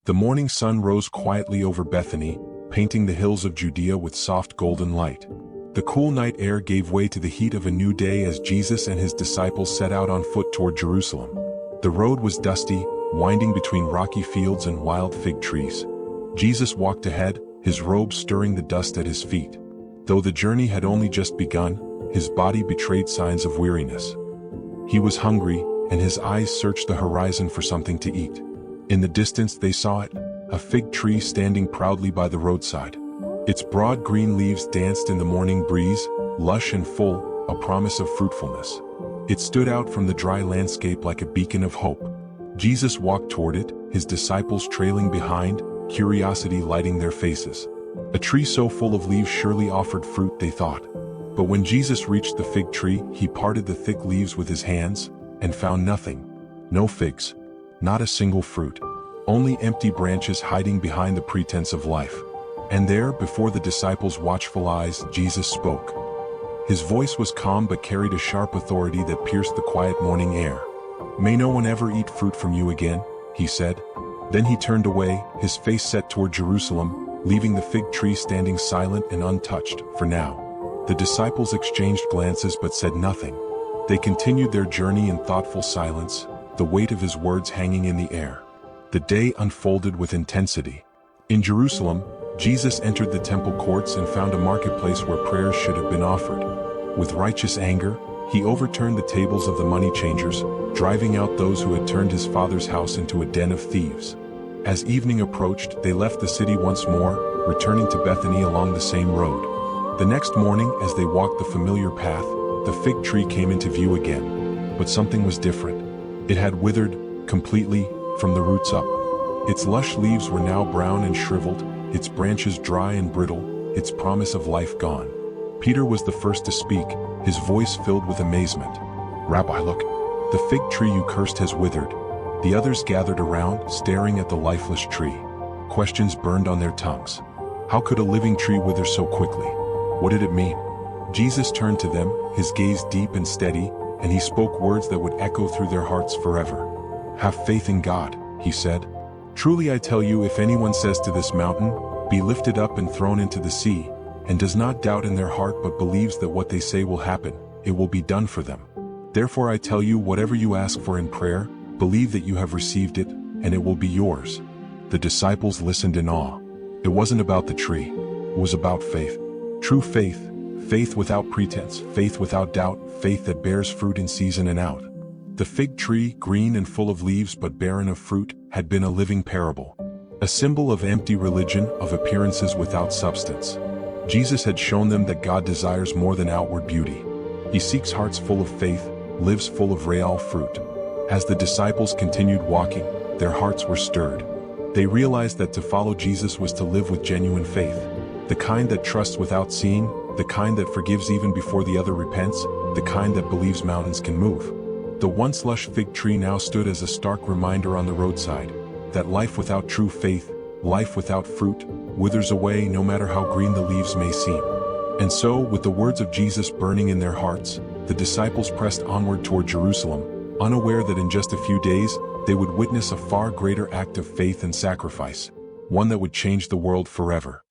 The morning sun rose quietly over Bethany, painting the hills of Judea with soft golden light. The cool night air gave way to the heat of a new day as Jesus and his disciples set out on foot toward Jerusalem. The road was dusty, winding between rocky fields and wild fig trees. Jesus walked ahead, his robe stirring the dust at his feet. Though the journey had only just begun, his body betrayed signs of weariness. He was hungry, and his eyes searched the horizon for something to eat. In the distance they saw it, a fig tree standing proudly by the roadside. Its broad green leaves danced in the morning breeze, lush and full, a promise of fruitfulness. It stood out from the dry landscape like a beacon of hope. Jesus walked toward it, his disciples trailing behind, curiosity lighting their faces. A tree so full of leaves surely offered fruit, they thought. But when Jesus reached the fig tree, he parted the thick leaves with his hands, and found nothing. No figs. Not a single fruit. Only empty branches hiding behind the pretense of life. And there, before the disciples' watchful eyes, Jesus spoke. His voice was calm but carried a sharp authority that pierced the quiet morning air. "May no one ever eat fruit from you again," he said. Then he turned away, his face set toward Jerusalem, leaving the fig tree standing silent and untouched, for now. The disciples exchanged glances but said nothing. They continued their journey in thoughtful silence, the weight of his words hanging in the air. The day unfolded with intensity. In Jerusalem, Jesus entered the temple courts and found a marketplace where prayers should have been offered. With righteous anger, he overturned the tables of the money changers, driving out those who had turned his Father's house into a den of thieves. As evening approached, they left the city once more, returning to Bethany along the same road. The next morning, as they walked the familiar path, the fig tree came into view again. But something was different. It had withered, completely, from the roots up. Its lush leaves were now brown and shriveled, its branches dry and brittle, its promise of life gone. Peter was the first to speak, his voice filled with amazement. "Rabbi, look, the fig tree you cursed has withered." The others gathered around, staring at the lifeless tree. Questions burned on their tongues. How could a living tree wither so quickly? What did it mean? Jesus turned to them, his gaze deep and steady, and he spoke words that would echo through their hearts forever. "Have faith in God," he said. "Truly I tell you, if anyone says to this mountain, 'Be lifted up and thrown into the sea,' and does not doubt in their heart but believes that what they say will happen, it will be done for them. Therefore I tell you, whatever you ask for in prayer, believe that you have received it, and it will be yours." The disciples listened in awe. It wasn't about the tree. It was about faith. True faith. Faith without pretense, faith without doubt, faith that bears fruit in season and out. The fig tree, green and full of leaves but barren of fruit, had been a living parable. A symbol of empty religion, of appearances without substance. Jesus had shown them that God desires more than outward beauty. He seeks hearts full of faith, lives full of real fruit. As the disciples continued walking, their hearts were stirred. They realized that to follow Jesus was to live with genuine faith. The kind that trusts without seeing, the kind that forgives even before the other repents, the kind that believes mountains can move. The once lush fig tree now stood as a stark reminder on the roadside, that life without true faith, life without fruit, withers away no matter how green the leaves may seem. And so, with the words of Jesus burning in their hearts, the disciples pressed onward toward Jerusalem, unaware that in just a few days, they would witness a far greater act of faith and sacrifice, one that would change the world forever.